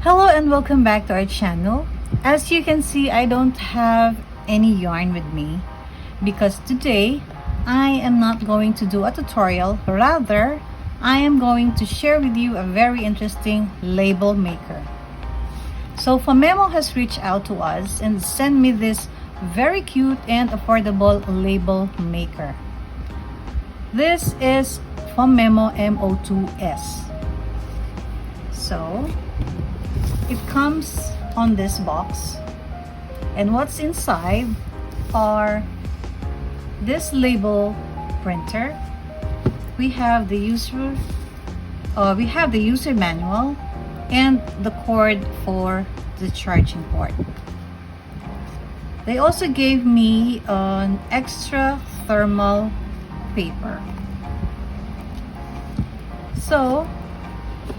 Hello and welcome back to our channel. As you can see, I don't have any yarn with me because today I am not going to do a tutorial. Rather, I am going to share with you a very interesting label maker. So Phomemo has reached out to us and sent me this very cute and affordable label maker. This is Phomemo MO2S. So it comes on this box, and what's inside are this label printer. We have the user manual and the cord for the charging port. They also gave me an extra thermal paper. So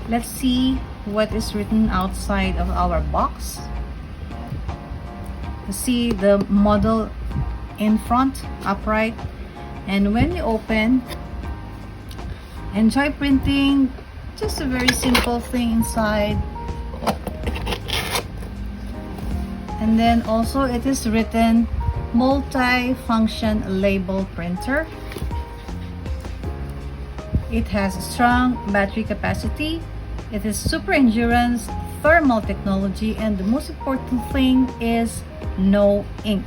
let's see what is written outside of our box. You see the model in front, upright, and when you open, enjoy printing, just a very simple thing inside. And then also it is written multi-function label printer. It has strong battery capacity. It is super endurance, thermal technology, and the most important thing is no ink.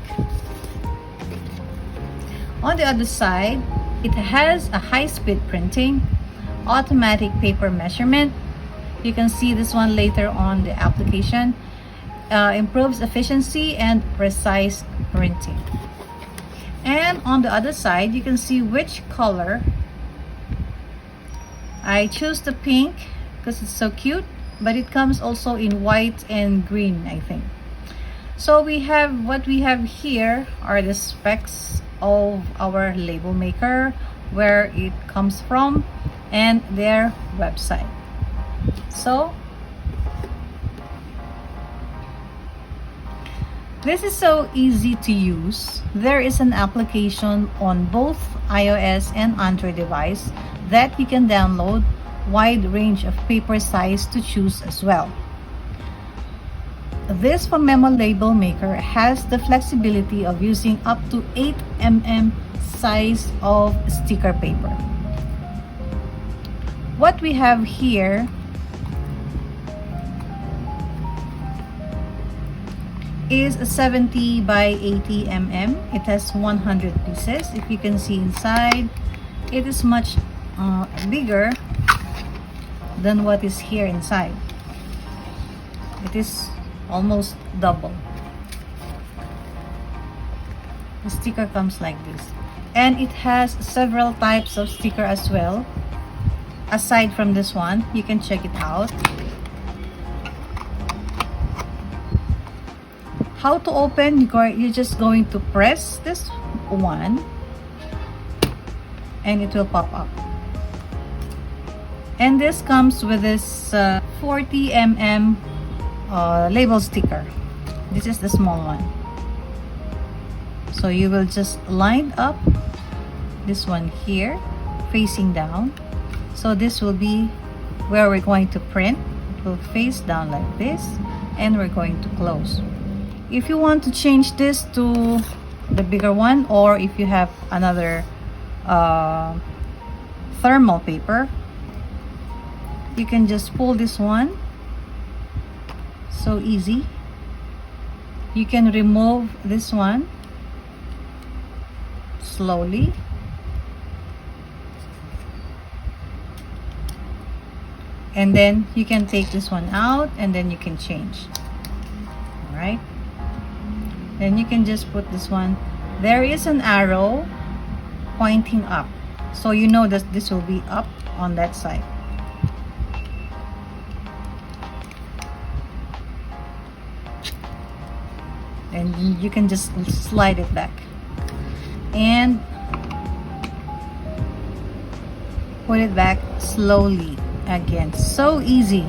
On the other side, it has a high-speed printing, automatic paper measurement. You can see this one later on the application. Improves efficiency and precise printing. And on the other side, you can see which color. I choose the pink because it's so cute, but it comes also in white and green, I think. So what we have here are the specs of our label maker, where it comes from, and their website. So this is so easy to use. There is an application on both iOS and Android device that you can download, wide range of paper size to choose as well. This Phomemo label maker has the flexibility of using up to 8 mm size of sticker paper. What we have here is a 70 by 80 mm. It has 100 pieces. If you can see inside, it is much bigger than what is here inside. It is almost double. The sticker comes like this, and it has several types of sticker as well. Aside from this one, you can check it out. How to open? You're just going to press this one and it will pop up. And this comes with this 40 mm label sticker. This is the small one. So you will just line up this one here facing down. So this will be where we're going to print. It will face down like this, and we're going to close. If you want to change this to the bigger one, or if you have another thermal paper, you can just pull this one. So easy. You can remove this one slowly. And then you can take this one out, and then you can change. Alright? Then you can just put this one. There is an arrow pointing up, so you know that this will be up on that side. And you can just slide it back and put it back slowly again. So easy.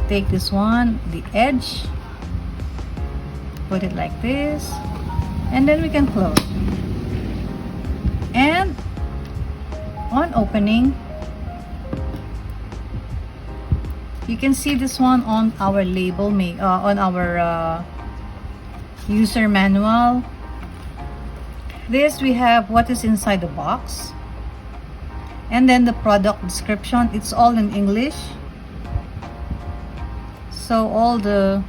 Take this one, the edge, put it like this, and then we can close. And on opening, you can see this one on our label, on our user manual. This, we have what is inside the box, and then the product description. It's all in English, so all the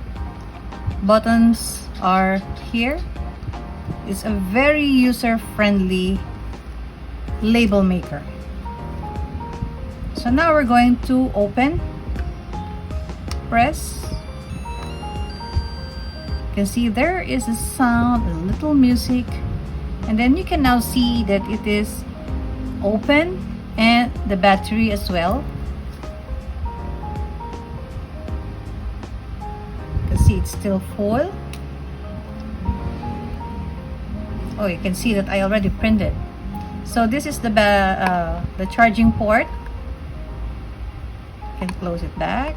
buttons are here. It's a very user-friendly label maker. So now we're going to open, press. You can see there is a sound, a little music, and then you can now see that it is open, and the battery as well. You can see it's still full. Oh, you can see that I already printed. So this is the charging port. You can close it back.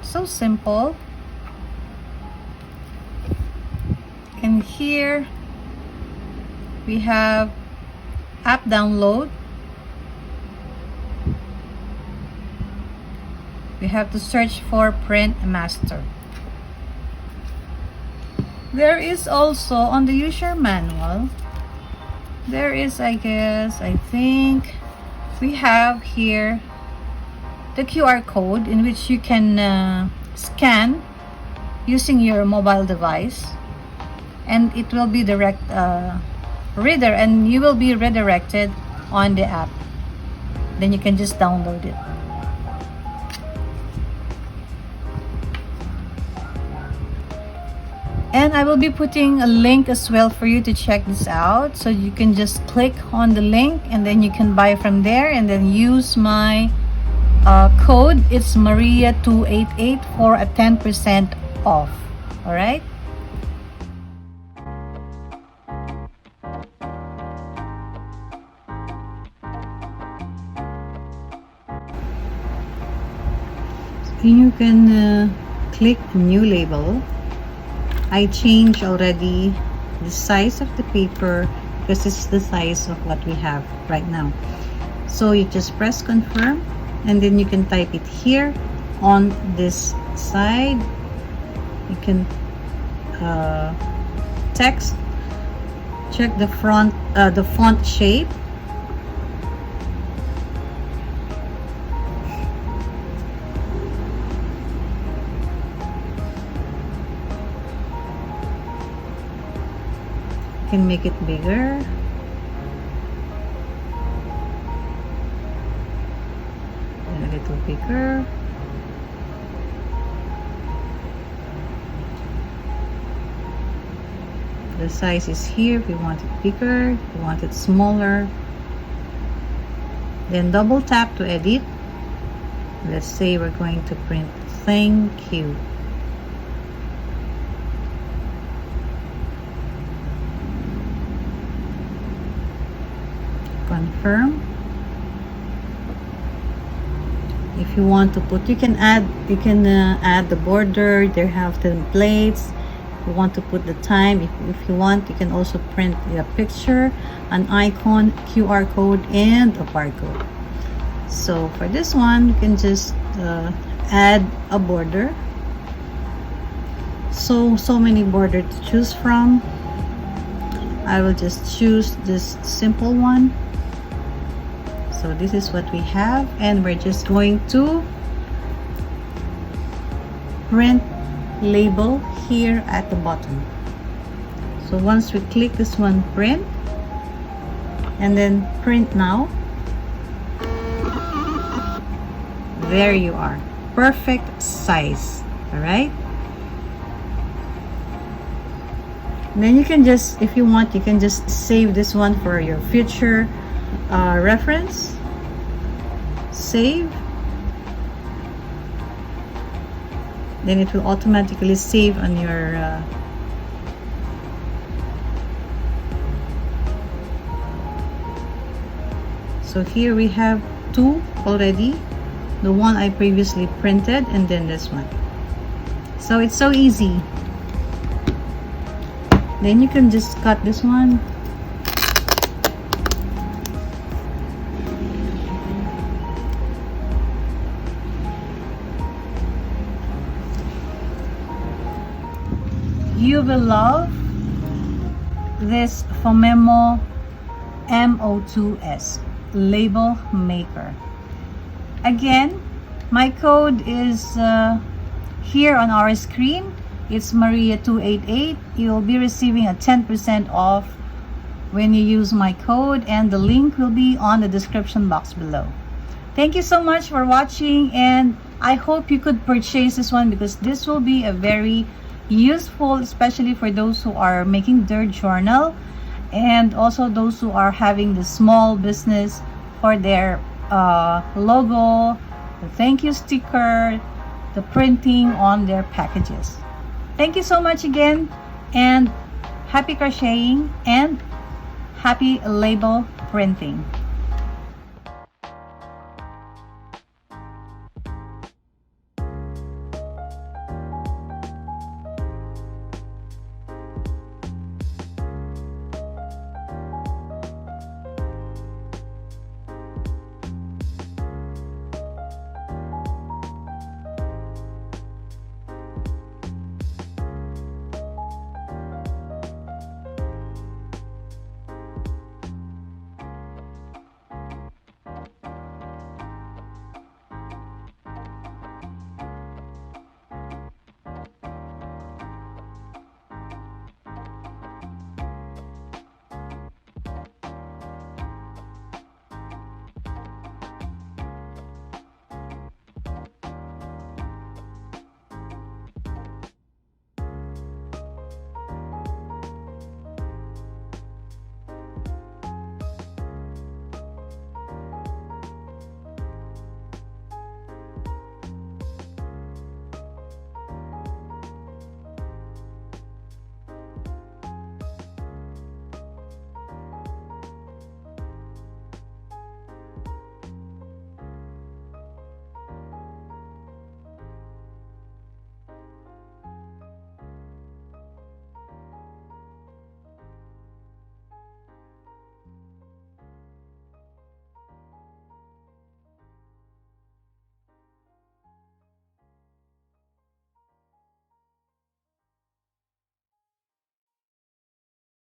So simple. And here we have app download. We have to search for print master. There is also on the user manual, there is, I think we have here the QR code in which you can scan using your mobile device, and it will be reader, and you will be redirected on the app. Then you can just download it. And I will be putting a link as well for you to check this out. So you can just click on the link, and then you can buy from there, and then use my code. It's Maria288 for a 10% off. All right. So you can click new label. I changed already the size of the paper because this is the size of what we have right now. So you just press confirm, and then you can type it here on this side. You can text, check the font shape. Can make it bigger, and a little bigger. The size is here. If you want it bigger, if you want it smaller, then double tap to edit. Let's say we're going to print thank you. Confirm. If you want to put, you can add the border. They have templates. If you want to put the time, if you want, you can also print a picture, an icon, QR code, and a barcode. So for this one, you can just add a border. So many borders to choose from. I will just choose this simple one. So this is what we have, and we're just going to print label here at the bottom. So once we click this one, print, and then print now, there you are, perfect size. All right, and then you can just, if you want, you can just save this one for your future reference. Save, then it will automatically save on your so here we have two already, the one I previously printed, and then this one. So it's so easy. Then you can just cut this one, you will love this Phomemo MO2S label maker. Again, my code is here on our screen. It's Maria288. You'll be receiving a 10% off when you use my code, and the link will be on the description box below. Thank you so much for watching, and I hope you could purchase this one because this will be a very useful, especially for those who are making their journal and also those who are having the small business for their logo, the thank you sticker, the printing on their packages. Thank you so much again, and happy crocheting and happy label printing.